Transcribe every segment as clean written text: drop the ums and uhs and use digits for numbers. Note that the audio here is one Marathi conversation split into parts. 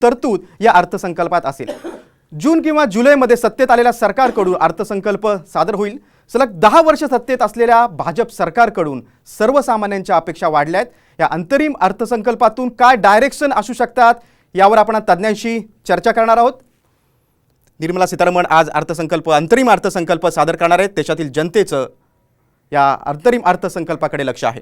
तरतूद या अर्थसंकल्पात असेल। जून किंवा जुलैमध्ये सत्तेत आलेल्या सरकारकडून अर्थसंकल्प सादर होईल। सलग 10 वर्ष सत्तेत असलेल्या भाजप सरकारकडून सर्वसामान्यांच्या अपेक्षा वाढल्या आहेत। या अंतरिम अर्थसंकल्पातून काय डायरेक्शन असू शकतात यावर आपण तज्ञांशी चर्चा करणार आहोत। निर्मला सीतारामन आज अंतरिम अर्थसंकल्प सादर करणार आहेत। देशातील जनतेचं या अंतरिम अर्थसंकल्पाकडे लक्ष आहे।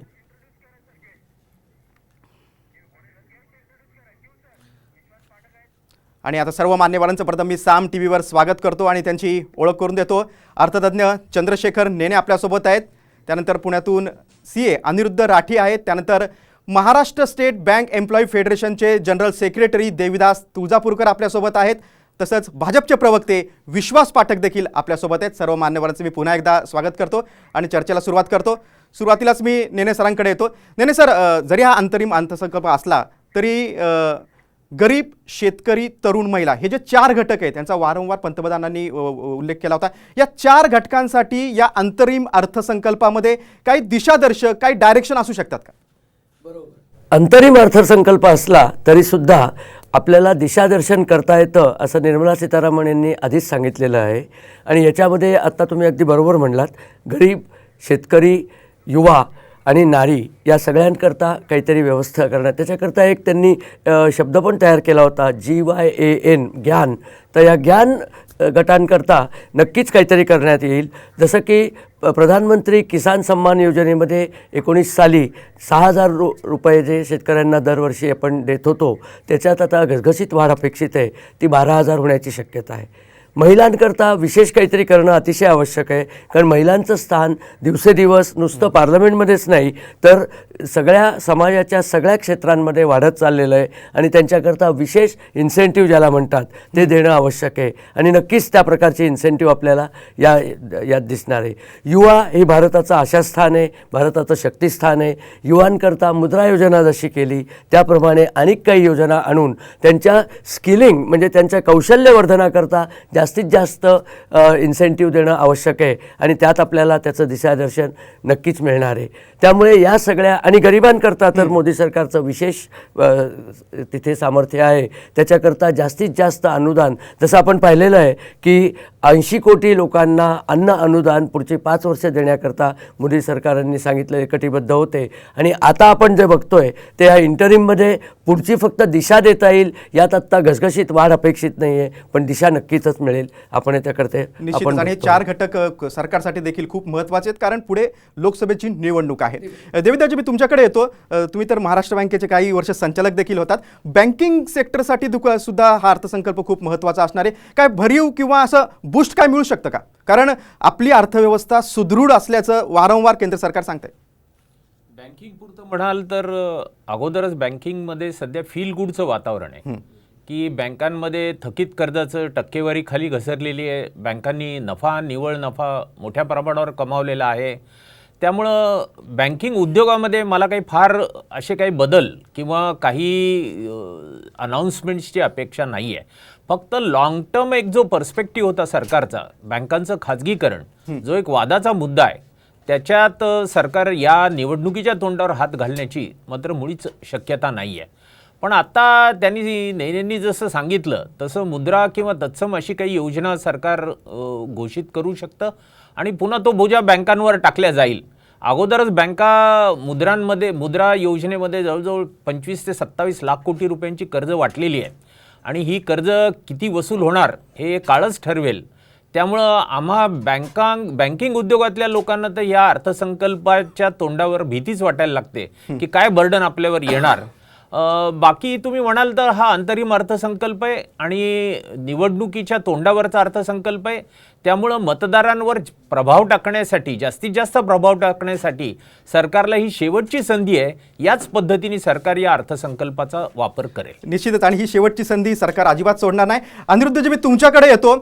आणि आता सर्व मान्यवरांचं प्रथम मी साम टीव्हीवर स्वागत करतो आणि त्यांची ओळख करून देतो। अर्थतज्ञ चंद्रशेखर नेने आपल्यासोबत आहेत। त्यानंतर पुण्यातून सीए अनिरुद्ध राठी आहेत। त्यानंतर महाराष्ट्र स्टेट बँक एम्प्लॉई फेडरेशनचे जनरल सेक्रेटरी देविदास तुळजापूरकर आपल्यासोबत आहेत। तसंच भाजपचे प्रवक्ते विश्वास पाठक देखील आपल्यासोबत आहेत। सर्व मान्यवरांचं मी पुन्हा एकदा स्वागत करतो आणि चर्चेला सुरुवात करतो। सुरुवातीलाच मी नेने सरांकडे येतो। नेने सर, जरी हा अंतरिम अर्थसंकल्प असला तरी गरीब, शेतकरी, तरुण, महिला हे जे 4 घटक आहेत त्यांचा वारंवार पंतप्रधानांनी उल्लेख केला होता। या 4 घटकांसाठी या अंतरिम अर्थसंकल्पामध्ये काही दिशादर्शक, काही डायरेक्शन असू शकतात का? बरोबर, अंतरिम अर्थसंकल्प असला तरी सुद्धा आपल्याला दिशादर्शन करता येतं असं निर्मला सीतारामन यांनी आधीच सांगितलेलं आहे। आणि याच्यामध्ये आत्ता तुम्ही अगदी बरोबर म्हणलात, गरीब, शेतकरी, युवा आणि नारी या सगळ्यांकरता काहीतरी व्यवस्था करणार, त्याच्याकरता एक त्यांनी शब्द पण तयार केला होता, GYAN, ज्ञान। तर या ज्ञान गटांकरता नक्कीच काहीतरी करण्यात येईल। जसं की प्रधानमंत्री किसान सन्मान योजनेमध्ये 19 साली 6,000 रुपये जे शेतकऱ्यांना दरवर्षी आपण देत होतो, त्याच्यात आता घसघशीत वाढ अपेक्षित आहे, ती 12,000 होण्याची शक्यता आहे। महिलांकरता विशेष काहीतरी करणं अतिशय आवश्यक आहे, कारण महिलांचं स्थान दिवसेदिवस नुसतं पार्लमेंटमध्येच नाही तर सगळ्या समाजाच्या सगळ्या क्षेत्रांमध्ये वाढत चाललेलं आहे। आणि त्यांच्याकरता विशेष इन्सेंटिव्ह ज्याला म्हणतात ते देणं आवश्यक आहे आणि नक्कीच त्या प्रकारचे इन्सेंटिव्ह आपल्याला यात दिसणार आहे। युवा हे भारताचं आशास्थान आहे, भारताचं शक्तिस्थान आहे। युवांकरता मुद्रा योजना जशी केली त्याप्रमाणे अनेक काही योजना आणून त्यांच्या स्किलिंग म्हणजे त्यांच्या कौशल्यवर्धनाकरता जास्तीत जास्त इन्सेंटिव्ह देणं आवश्यक आहे आणि त्यात आपल्याला त्याचं दिशादर्शन नक्कीच मिळणार आहे। त्यामुळे या सगळ्या आणि गरिबांकरता तर मोदी सरकारचं विशेष तिथे सामर्थ्य आहे। त्याच्याकरता जास्तीत जास्त अनुदान, जसं आपण पाहिलेलं आहे की 80 कोटी लोकांना अन्न अनुदान पुढची 5 वर्ष देण्याकरता मोदी सरकारांनी सांगितलं कटिबद्ध होते। आणि आता आपण जे बघतोय ते या इंटरिममध्ये पुढची फक्त दिशा देता येईल, यात आत्ता घसघशीत वाढ अपेक्षित नाही आहे, पण दिशा नक्कीच मिळेल। आपण त्याकरते निश्चितच, आणि हे 4 घटक सरकारसाठी देखील खूप महत्त्वाचे आहेत, कारण पुढे लोकसभेची निवडणूक आहे। देविदासजी, मी तुमच्याकडे येतो। तुम्ही तर महाराष्ट्र बँकेचे काही वर्ष संचालक देखील होतात। बँकिंग सेक्टरसाठी सुद्धा हा अर्थसंकल्प खूप महत्त्वाचा असणार आहे। काय भरीव किंवा असं बूस्ट काय मिळू शकतं का? कारण आपली अर्थव्यवस्था सुदृढ असल्याचं वारंवार केंद्र सरकार सांगतंय। बँकिंग पुरतं म्हणाल तर अगोदरच बँकिंगमध्ये सध्या फील गुडचं वातावरण आहे की बँकांमध्ये थकीत कर्जाचं टक्केवारी खाली घसरलेली आहे। बँकांनी निव्वळ नफा मोठ्या प्रमाणावर कमावलेला आहे। त्यामुळं बँकिंग उद्योगामध्ये मला काही फार असे काही बदल किंवा काही अनाउन्समेंट्सची अपेक्षा नाही आहे। फक्त लॉंग टर्म एक जो पर्स्पेक्टिव्ह होता सरकारचा, बँकांचं खाजगीकरण जो एक वादाचा मुद्दा आहे, त्याच्यात सरकार या निवडणुकीच्या तोंडावर हात घालण्याची मात्र मुळीच शक्यता नाही आहे। पण आता नेनेंनी जसं सांगितलं तसं मुद्रा किंवा तत्सम अशी काही योजना सरकार घोषित करू शकतं आणि पुन्हा तो बोजा बँकांवर टाकल्या जाईल। अगोदरच बँका मुद्रा योजनेमध्ये जवळजवळ 25 ते 27 लाख कोटी रुपयांची कर्ज वाटलेली आहे आणि ही कर्ज किती वसूल होणार हे काळच ठरवेल। त्यामुळं आम्हा बँकिंग उद्योगातल्या लोकांना तर या अर्थसंकल्पाच्या तोंडावर भीतीच वाटायला लागते की काय बर्डन आपल्यावर येणार। बाकी तुम्ही म्हणाल तर हा अंतरिम अर्थसंकल्प आहे आणि निवडणुकीच्या तोंडावरचा अर्थसंकल्प आहे। त्यामुळं मतदारांवर प्रभाव टाकण्यासाठी, जास्तीत जास्त प्रभाव टाकण्यासाठी सरकारला ही शेवटची संधी आहे। याच पद्धतीने सरकार या अर्थसंकल्पाचा वापर करेल। निश्चितच, आणि ही शेवटची संधी सरकार अजिबात सोडणार नाही। अनिरुद्धजी, मी तुमच्याकडे येतो।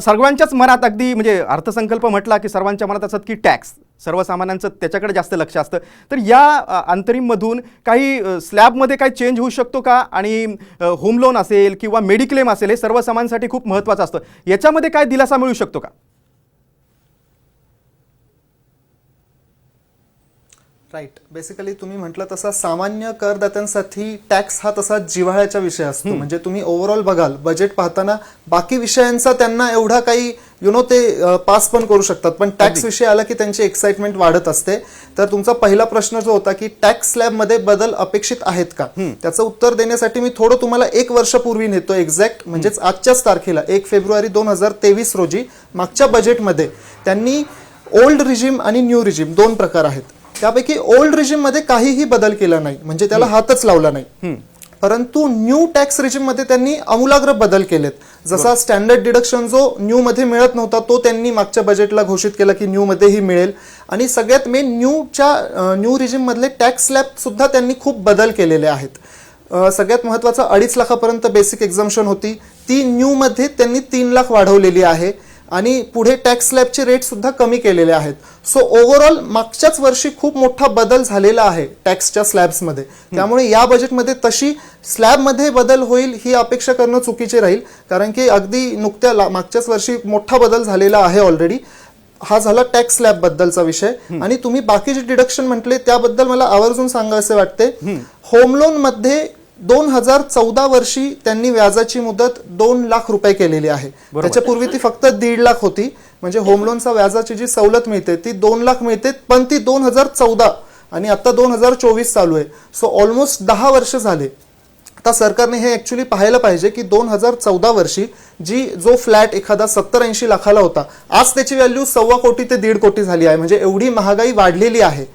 सर्वांच्याच मनात अगदी म्हणजे अर्थसंकल्प म्हटला की सर्वांच्या मनात असत की टॅक्स, सर्वसामान्यांचं त्याच्याकडे जास्त लक्ष असतं। तर या अंतरिममधून काही स्लॅबमध्ये काही चेंज होऊ शकतो का? आणि होम लोन असेल किंवा मेडिक्लेम असेल, हे सर्वसामान्यांसाठी खूप महत्त्वाचं असतं, याच्यामध्ये काय दिलासा मिळू शकतो का? राईट. बेसिकली तुम्ही म्हटलं तसा सामान्य करदात्यांसाठी टॅक्स हा तसा जिव्हाळ्याचा विषय असतो. म्हणजे तुम्ही ओव्हरऑल बघाल बजेट पाहताना बाकी विषयांचा त्यांना एवढा काही ते पास पण करू शकतात, पण टॅक्स विषय आला की त्यांची एक्साइटमेंट वाढत असते. तर तुमचा पहिला प्रश्न जो होता की टॅक्स स्लॅबमध्ये बदल अपेक्षित आहेत का, त्याचं उत्तर देण्यासाठी मी थोडं तुम्हाला 1 वर्षापूर्वी नेतो एक्झॅक्ट. म्हणजेच आजच्याच तारखेला 1 फेब्रुवारी 2023 रोजी मागच्या बजेटमध्ये त्यांनी ओल्ड रिजिम आणि न्यू रिजिम 2 प्रकार आहेत. त्यापैकी ओल्ड रिजिम मध्ये काहीही बदल केला नाही, म्हणजे त्याला हातच लावला नाही. परंतु न्यू टॅक्स रिजिम मध्ये त्यांनी आमूलाग्र बदल केलेत. जसा स्टँडर्ड डिडक्शन जो न्यू मध्ये मिळत नव्हता तो त्यांनी मागच्या बजेटला घोषित केला की न्यू मध्येही मिळेल. आणि सगळ्यात मेन न्यू रिजिम मधले टॅक्स स्लॅब सुद्धा त्यांनी खूप बदल केलेले आहेत. सगळ्यात महत्वाचा 2.5 लाखापर्यंत बेसिक एक्झम्पशन होती, ती न्यू मध्ये त्यांनी 3 लाख वाढवलेली आहे. आणि पुढे टॅक्स स्लॅबचे रेट सुद्धा कमी केलेले आहेत. सो ओव्हरऑल मागच्याच वर्षी खूप मोठा बदल झालेला आहे टॅक्सच्या स्लॅब्समध्ये. त्यामुळे या बजेटमध्ये तशी स्लॅबमध्ये बदल होईल ही अपेक्षा करणं चुकीचे राहील, कारण की अगदी नुकत्या मागच्याच वर्षी मोठा बदल झालेला आहे ऑलरेडी. हा झाला टॅक्स स्लॅब बद्दलचा विषय. आणि तुम्ही बाकीचे डिडक्शन म्हटले त्याबद्दल मला आवर्जून सांगायचे वाटते. होम लोन मध्ये 2014 वर्षी त्यांनी व्याजाची मुदत 2 लाख रुपये केलेली आहे. त्याच्यापूर्वी ती फक्त 1.5 लाख होती. म्हणजे होम लोनचा व्याजाची जी सवलत मिळते ती 2 लाख मिळते, पण ती 2014 आणि आता 2024 चालू आहे. सो ऑलमोस्ट 10 वर्ष झाले. आता सरकारने हे ऍक्च्युली पाहायला पाहिजे की 2014 वर्षी जो फ्लॅट एखादा 70-80 लाखाला होता, आज त्याची व्हॅल्यू 1.25 कोटी ते 1.5 कोटी झाली आहे. म्हणजे एवढी महागाई वाढलेली आहे.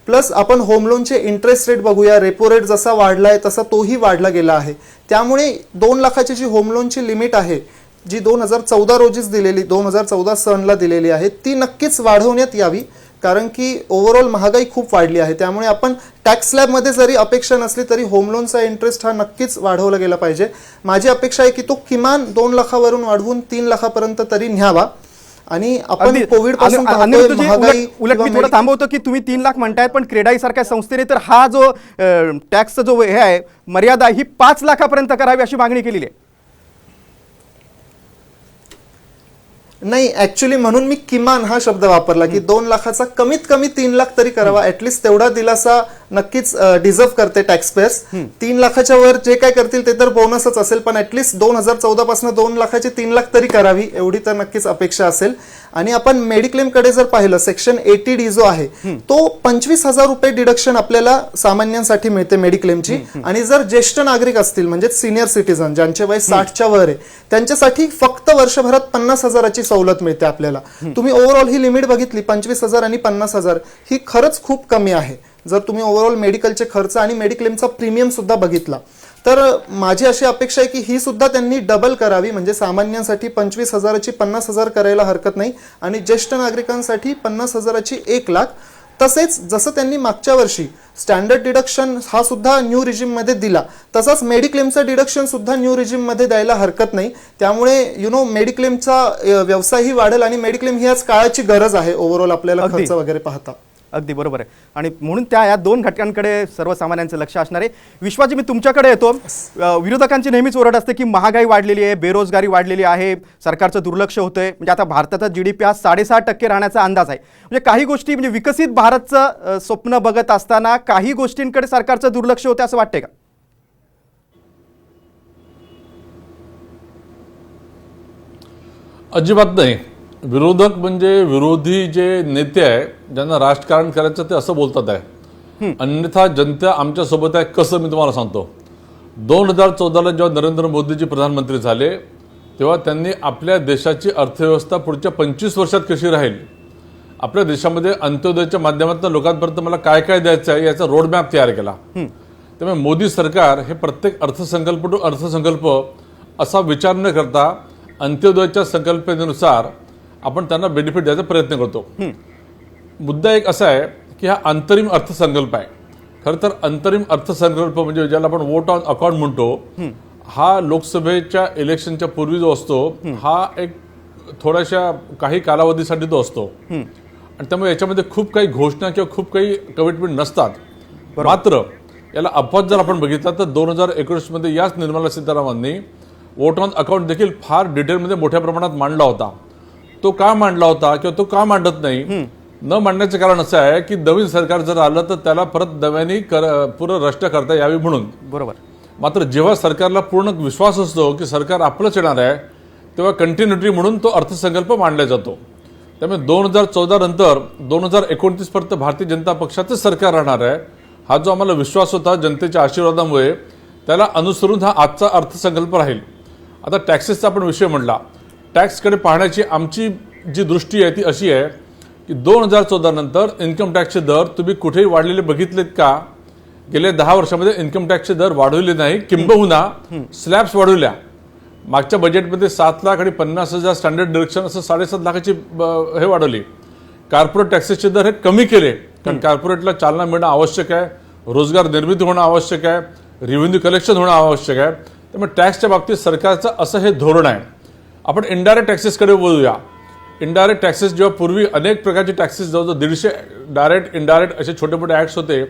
प्लस आपण होम लोनचे इंटरेस्ट रेट बघूया, रेपो रेट जसा वाढलाय तसा तोही वाढला गेला आहे. त्यामुळे 2 लाखाची जी होम लोनची लिमिट आहे जी 2014 रोजीच दिलेली, 2014 सनला दिलेली आहे, ती नक्कीच वाढवण्यात यावी, कारण की ओव्हरऑल महागाई खूप वाढली आहे. त्यामुळे आपण टॅक्स स्लॅबमध्ये जरी अपेक्षा नसली तरी होम लोनचा इंटरेस्ट हा नक्कीच वाढवला गेला पाहिजे. माझी अपेक्षा आहे की तो किमान 2 लाखावरून वाढवून 3 लाखापर्यंत तरी न्यावा. आणि आपण कोविड पासून उलट मी थोडं थांबवतो की तुम्ही 3 लाख म्हणतायत, पण क्रेडाई सारख्या संस्थेने तर हा जो टॅक्सचा जो हे आहे मर्यादा ही 5 लाखापर्यंत करावी अशी मागणी केलेली आहे. नाही, ऍक्च्युली म्हणून मी किमान हा शब्द वापरला की 2 लाखाचा कमीत कमी 3 लाख तरी करावा. ऍटलिस्ट तेवढा दिलासा नक्कीच डिझर्व करते टॅक्स पेयर्स. 3 लाखाच्या वर जे काय करतील ते तर बोनसच असेल, पण ऍटलिस्ट 2014 पासून 2 लाखाची 3 लाख तरी करावी एवढी तर नक्कीच अपेक्षा असेल. आणि आपण मेडिक्लेम कडे जर पाहिलं, सेक्शन 80D जो आहे तो 25,000 रुपये डिडक्शन आपल्याला सामान्यांसाठी मिळते मेडिक्लेमची. आणि जर ज्येष्ठ नागरिक असतील म्हणजे सिनियर सिटीजन ज्यांचे वय 60च्या वर आहे त्यांच्यासाठी फक्त वर्षभरात 50,000ची सवलत मिळते आपल्याला. तुम्ही ओव्हरऑल ही लिमिट बघितली 25,000 आणि 50,000 ही खरंच खूप कमी आहे. जर तुम्ही ओव्हरऑल मेडिकलचे खर्च आणि मेडिक्लेमचा प्रीमियम सुद्धा बघितला तर माझी अशी अपेक्षा आहे की ही सुद्धा त्यांनी डबल करावी. म्हणजे सामान्यांसाठी 25,000ची 50,000 करायला हरकत नाही आणि ज्येष्ठ नागरिकांसाठी 50,000ची 1 लाख. तसेच जसं त्यांनी मागच्या वर्षी स्टँडर्ड डिडक्शन हा सुद्धा न्यू रिजिम मध्ये दिला, तसाच मेडिक्लेमचा डिडक्शन सुद्धा न्यू रिजिम मध्ये द्यायला हरकत नाही. त्यामुळे मेडिक्लेमचा व्यवसायही वाढेल आणि मेडिक्लेम ही आज काळाची गरज आहे ओव्हरऑल आपल्याला खर्च वगैरे पाहता. अगदी बरोबर आहे. आणि म्हणून या 2 घटकांकडे सर्वसामान्यांचं लक्ष असणार आहे. विश्वाजी, मी तुमच्याकडे येतो. विरोधकांची नेहमीच ओरड असते की महागाई वाढलेली आहे, बेरोजगारी वाढलेली आहे, सरकारचं दुर्लक्ष होतंय. म्हणजे आता भारताचा GDP आज 6.5% राहण्याचा अंदाज आहे. म्हणजे काही गोष्टी म्हणजे विकसित भारतचं स्वप्न बघत असताना काही गोष्टींकडे सरकारचं दुर्लक्ष होतं असं वाटतंय का? अजिबात नाही. विरोधक म्हणजे विरोधी जे नेते आहे ज्यांना राजकारण करायचं ते असं बोलतात आहे, अन्यथा जनता आमच्या सोबत आहे. कसं मी तुम्हाला सांगतो. 2014ला जेव्हा नरेंद्र मोदीजी प्रधानमंत्री झाले तेव्हा त्यांनी आपल्या देशाची अर्थव्यवस्था पुढच्या 25 वर्षात कशी राहील, आपल्या देशामध्ये अंत्योदयाच्या माध्यमातून लोकांपर्यंत मला काय काय द्यायचं आहे याचा रोडमॅप तयार केला. त्यामुळे मोदी सरकार हे प्रत्येक अर्थसंकल्प टू अर्थसंकल्प असा विचार न करता अंत्योदयाच्या संकल्पनेनुसार आपण त्यांना बेनिफिट द्यायचा प्रयत्न करतो. मुद्दा एक असा आहे की हा अंतरिम अर्थसंकल्प आहे. खरं तर अंतरिम अर्थसंकल्प म्हणजे ज्याला आपण वोट ऑन अकाउंट म्हणतो, हा लोकसभेच्या इलेक्शनच्या पूर्वी जो असतो हा एक थोड्याशा काही कालावधीसाठी तो असतो. आणि त्यामुळे याच्यामध्ये खूप काही घोषणा किंवा खूप काही कमिटमेंट नसतात. मात्र याला अपवाद जर आपण बघितला तर 2019 मध्ये याच निर्मला सीतारामननी वोट ऑन अकाउंट देखील फार डिटेलमध्ये मोठ्या प्रमाणात मांडला होता. तो का मांडला होता किंवा तो का मांडत नाही, न मांडण्याचं कारण असं आहे की नवीन सरकार जर आलं तर त्याला परत नव्याने पूर्ण रचना करता यावी म्हणून. बरोबर. मात्र जेव्हा सरकारला पूर्ण विश्वास असतो की सरकार आपलंच येणार आहे तेव्हा कंटिन्युटी म्हणून तो अर्थसंकल्प मांडला जातो. त्यामुळे 2014 नंतर 2029 पर्यंत भारतीय जनता पक्षाचंच सरकार राहणार आहे हा जो आम्हाला विश्वास होता जनतेच्या आशीर्वादामुळे, त्याला अनुसरून हा आजचा अर्थसंकल्प राहील. आता टॅक्सेसचा आपण विषय म्हटला. टॅक्सकडे पाहण्याची आमची जी दृष्टी आहे ती अशी आहे की 2014 नंतर इन्कम टॅक्सचे दर तुम्ही कुठेही वाढलेले बघितलेत का? गेल्या 10 वर्षामध्ये इन्कम टॅक्सचे दर वाढवले नाही, किंबहुना स्लॅब्स वाढवल्या. मागच्या बजेटमध्ये 7 लाख आणि 50,000 स्टँडर्ड डिडक्शन असं 7.5 लाखाची हे वाढवली. कॉर्पोरेट टॅक्सेसचे दर हे कमी केले, कारण कॉर्पोरेटला चालना मिळणं आवश्यक आहे, रोजगार निर्मिती होणं आवश्यक आहे, रेव्हेन्यू कलेक्शन होणं आवश्यक आहे. त्यामुळे टॅक्सच्या बाबतीत सरकारचं असं हे धोरण आहे. आपण इनडायरेक्ट टॅक्सेसकडे बोलूया. इनडायरेक्ट टॅक्सेस जेव्हा पूर्वी अनेक प्रकारचे टॅक्सेस जवळजवळ 150 डायरेक्ट इनडायरेक्ट असे छोटे मोठे ॲक्ट्स होते,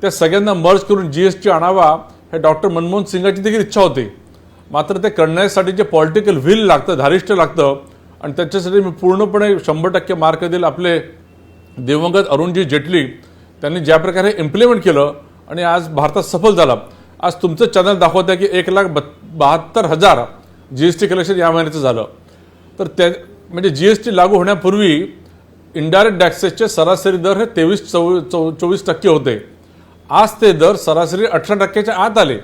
त्या सगळ्यांना मर्ज करून GST आणावा हे डॉक्टर मनमोहन सिंगाची देखील इच्छा होती. मात्र ते करण्यासाठी जे पॉलिटिकल व्हील लागतं, धारिष्ट लागतं, आणि त्याच्यासाठी मी पूर्णपणे 100% मार्क देईल आपले दिवंगत अरुणजी जेटली. त्यांनी ज्या प्रकारे इम्प्लिमेंट केलं आणि आज भारतात सफल झाला. आज तुमचं चॅनल दाखवत आहे की 1,72,000 GST कलेक्शन या महिन्याचं झालं. तर त्या म्हणजे GST लागू होण्यापूर्वी इनडायरेक्ट टॅक्सेसचे सरासरी दर हे 23-24% होते. आज ते दर सरासरी 18%च्या आत आले.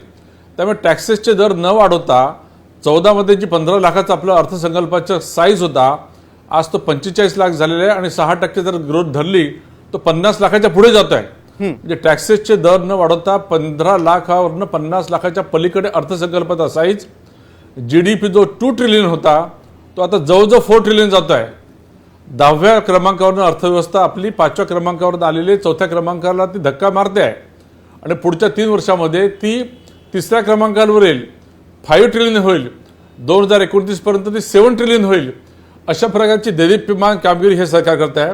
त्यामुळे टॅक्सेसचे दर न वाढवता 14 जी 15 लाखाचा आपला अर्थसंकल्पाचा साईज होता, आज तो 45 लाख झालेला आहे आणि 6% जर ग्रोथ धरली तर 50 लाखाच्या पुढे जात आहे. म्हणजे टॅक्सेसचे दर न वाढवता 15 लाखावरनं 50 लाखाच्या पलीकडे अर्थसंकल्पाचा साईज. GDP जो 2 ट्रिलियन होता तो आता जवळजवळ 4 ट्रिलियन जातो आहे. 10व्या क्रमांकावरून अर्थव्यवस्था आपली 5व्या क्रमांकावर आलेली 4थ्या क्रमांकाला ती धक्का मारते आहे आणि पुढच्या 3 वर्षामध्ये ती 3ऱ्या क्रमांकावर येईल, 5 ट्रिलियन होईल. 2029 पर्यंत ती 7 ट्रिलियन होईल. अशा प्रकारची देदीप्यमान कामगिरी हे सरकार करत आहे.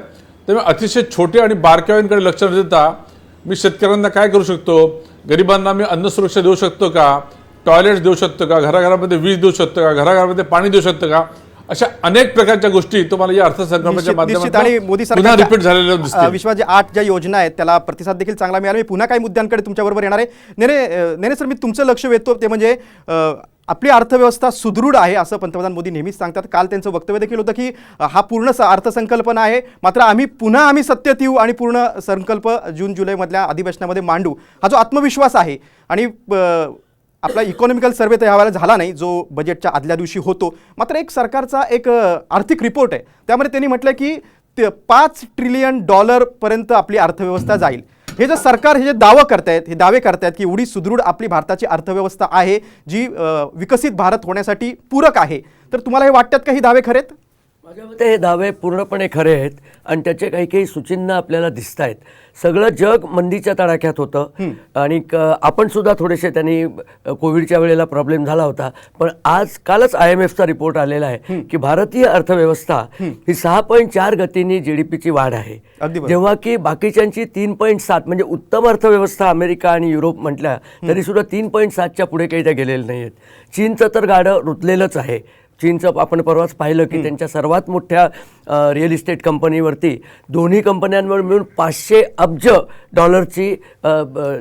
त्यामुळे अतिशय छोटे आणि बारकाव्यांकडे लक्ष न देता मी शेतकऱ्यांना काय करू शकतो, गरिबांना मी अन्न सुरक्षा देऊ शकतो का, टॉयलेट्स देऊ शकतो का, घराघरामध्ये वीज देऊ शकतो का, घराघरामध्ये पाणी देऊ शकतो का, अशा अनेक प्रकारच्या गोष्टी तुम्हाला या अर्थसंकल्पाच्या निश्चित आणि मोदी माध्यमातून पुन्हा रिपीट झालेल्या दिसतील. विश्वाच्या 8 ज्या योजना आहेत त्याला प्रतिसाद देखील चांगला मिळाला. मी पुन्हा काही मुद्द्यांकडे तुमच्याबरोबर येणार आहे. नेने सर, मी तुमचं लक्ष वेधतो ते म्हणजे आपली अर्थव्यवस्था सुदृढ आहे असं पंतप्रधान मोदी नेहमीच सांगतात. काल त्यांचं वक्तव्य देखील होतं की हा पूर्ण अर्थसंकल्पना आहे, मात्र आम्ही सत्तेत येऊ आणि पूर्ण संकल्प जून-जुलैमधल्या अधिवेशनामध्ये मांडू, हा जो आत्मविश्वास आहे. आणि आपला इकॉनॉमिकल सर्वे तर यावेळेला झाला नाही जो बजेटच्या आदल्या दिवशी होतो, मात्र एक सरकारचा एक आर्थिक रिपोर्ट आहे त्यामध्ये त्यांनी म्हटलं की $5 ट्रिलियन पर्यंत आपली अर्थव्यवस्था जाईल. हे जे सरकार हे जे दावे करतायत की एवढी सुदृढ आपली भारताची अर्थव्यवस्था आहे जी विकसित भारत होण्यासाठी पूरक आहे, तर तुम्हाला हे वाटतात का ही दावे खरेत? माझ्या मते हे दावे पूर्णपणे खरे आहेत आणि त्याचे काही काही सूचिन्ह आपल्याला दिसत आहेत. सगळं जग मंदीच्या तडाख्यात होतं आणि आपण सुद्धा थोडेसे त्यांनी कोविडच्या वेळेला प्रॉब्लेम झाला होता, पण कालच IMFचा रिपोर्ट आलेला आहे की भारतीय अर्थव्यवस्था ही 6.4 गतीने GDPची वाढ आहे, जेव्हा की बाकीच्यांची 3.7 म्हणजे उत्तम अर्थव्यवस्था अमेरिका आणि युरोप म्हटल्या तरी सुद्धा 3.7च्या पुढे काही त्या गेलेल्या नाही आहेत. चीनचं तर गाडं रुतलेलंच आहे. चीनचं आपण परवाच पाहिलं की त्यांच्या सर्वात मोठ्या रिअल इस्टेट कंपनीवरती दोन्ही कंपन्यांवर मिळून $500 अब्ज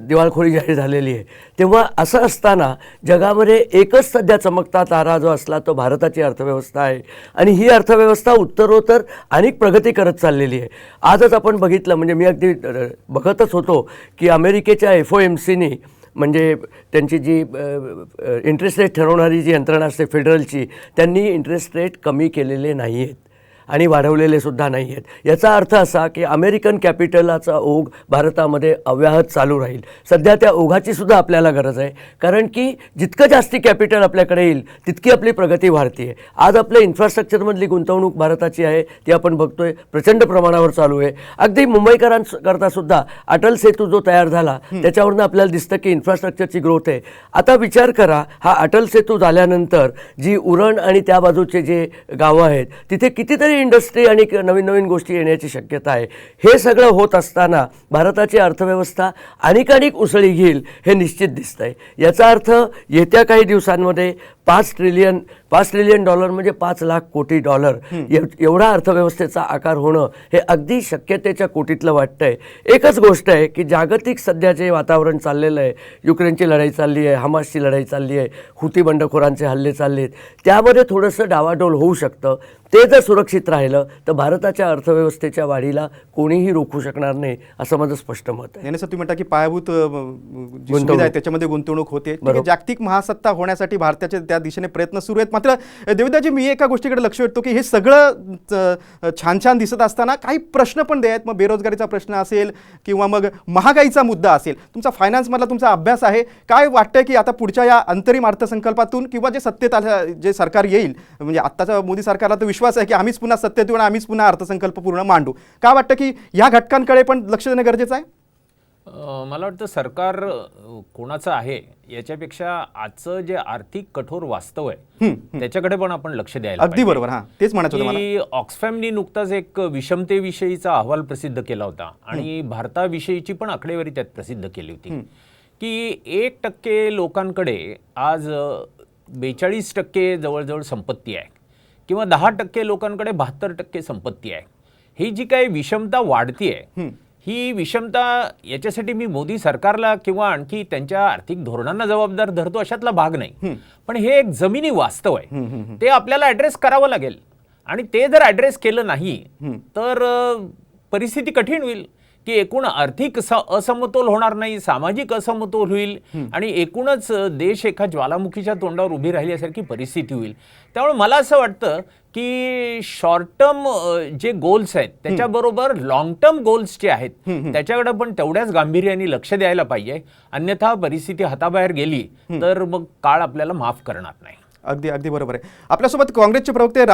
दिवाळखोरी जाहीर झालेली आहे. तेव्हा असं असताना जगामध्ये एकच सध्या चमकता तारा जो असला तो भारताची अर्थव्यवस्था आहे आणि ही अर्थव्यवस्था उत्तरोत्तर अनेक प्रगती करत चाललेली आहे. आजच आपण बघितलं, म्हणजे मी अगदी बघतच होतो की अमेरिकेच्या FOMCने म्हणजे त्यांची जी इंटरेस्ट रेट ठरवणारी जी यंत्रणा असते फेडरलची, त्यांनी इंटरेस्ट रेट कमी केलेले नाही आहेत आणि वाढवलेले सुद्धा नाही आहेत. याचा अर्थ असा की अमेरिकन कॅपिटलाचा ओघ भारतामध्ये अव्याहत चालू राहील. सध्या त्या ओघाची सुद्धा आपल्याला गरज आहे, कारण की जितकं जास्ती कॅपिटल आपल्याकडे येईल तितकी आपली प्रगती वाढते आहे. आज आपल्या इन्फ्रास्ट्रक्चरमधली गुंतवणूक भारताची आहे ती आपण बघतोय प्रचंड प्रमाणावर चालू आहे. अगदी मुंबईकरांकरता सुद्धा अटल सेतू जो तयार झाला त्याच्यावरून आपल्याला दिसतं की इन्फ्रास्ट्रक्चरची ग्रोथ आहे. आता विचार करा, हा अटल सेतू झाल्यानंतर जी उरण आणि त्या बाजूचे जे गावं आहेत तिथे कितीतरी इंडस्ट्री आणि नवीन नवीन गोष्टी येण्याची शक्यता आहे. हे सगळं होत असताना भारताची अर्थव्यवस्था आणिक उसळी घेईल हे निश्चित दिसतंय. याचा अर्थ येत्या काही दिवसांमध्ये $5 ट्रिलियन म्हणजे $5,00,000 कोटी एवढा अर्थव्यवस्थेचा आकार होणं हे अगदी शक्यतेच्या कोटीतलं वाटतंय. एकच गोष्ट आहे की जागतिक सध्या जे वातावरण चाललेलं आहे, युक्रेनची लढाई चालली आहे, हमासची लढाई चालली आहे, हुती बंडखोरांचे हल्ले चालले आहेत, त्यामध्ये थोडंसं डावाडोल होऊ शकतं. ते जर सुरक्षित राहिलं तर भारताच्या अर्थव्यवस्थेच्या वाढीला कोणीही रोखू शकणार नाही असं माझं स्पष्ट मत आहे. सर तुम्ही म्हणता की पायाभूत जी सुविधा आहे त्याच्यामध्ये गुंतवणूक होते. ठीक आहे, जागतिक महासत्ता होण्यासाठी भारताचे त्या दिशेने प्रयत्न सुरू आहेत. मात्र देविदाजी, मी एका गोष्टीकडे लक्ष वेधतो की हे सगळं छान छान दिसत असताना काही प्रश्न पण आहेत. मग बेरोजगारीचा प्रश्न असेल किंवा मग महागाईचा मुद्दा असेल. तुमचा फायनान्समधला तुमचा अभ्यास आहे, काय वाटतंय की आता पुढच्या या अंतरिम अर्थसंकल्पातून किंवा जे सत्तेत जे सरकार येईल, म्हणजे आत्ताचं मोदी सरकारला तर विश्वास आहे की आम्हीच पुन्हा सत्तेत येऊ आणि आम्हीच पुन्हा अर्थसंकल्प पूर्ण मांडू, काय वाटतं की ह्या घटकांकडे पण लक्ष देणं गरजेचं आहे? मला वाटतं सरकार कोणाचं आहे याच्यापेक्षा आजचं जे आर्थिक कठोर वास्तव आहे त्याच्याकडे पण आपण लक्ष द्यायला अगदी बरोबर. हां, तेच म्हणायचं होतं मला. की ऑक्सफॅमनी नुकताच एक विषमतेविषयीचा अहवाल प्रसिद्ध केला होता आणि भारताविषयीची पण आकडेवारी त्यात प्रसिद्ध केली होती की 1% लोकांकडे आज 42% जवळजवळ संपत्ती आहे किंवा 10% लोकांकडे 72% संपत्ती आहे. ही जी काही विषमता वाढतीये, ही विषमता याच्यासाठी मी मोदी सरकारला किंवा आणखी त्यांच्या आर्थिक धोरणांना जबाबदार धरतो अशातला भाग नाही, पण हे एक जमिनी वास्तव आहे. ते आपल्याला ॲड्रेस करावं लागेल आणि ते जर ॲड्रेस केलं नाही तर परिस्थिती कठीण होईल की एकूण आर्थिक असमतोल होणार नाही, सामाजिक असमतोल होईल आणि एकूणच देश एका ज्वालामुखीच्या तोंडावर उभी राहिल्यासारखी परिस्थिती होईल. त्यामुळे मला असं वाटतं की शॉर्ट टर्म जे गोल्स आहेत त्याच्याबरोबर लॉंग टर्म गोल्स जे आहेत त्याच्याकडे पण तेवढ्याच गांभीर्याने लक्ष द्यायला पाहिजे. अन्यथा परिस्थिती हाताबाहेर गेली तर मग काळ आपल्याला माफ करणार नाही. अगदी अगदी बरोबर आहे. आपल्यासोबत काँग्रेसचे प्रवक्ते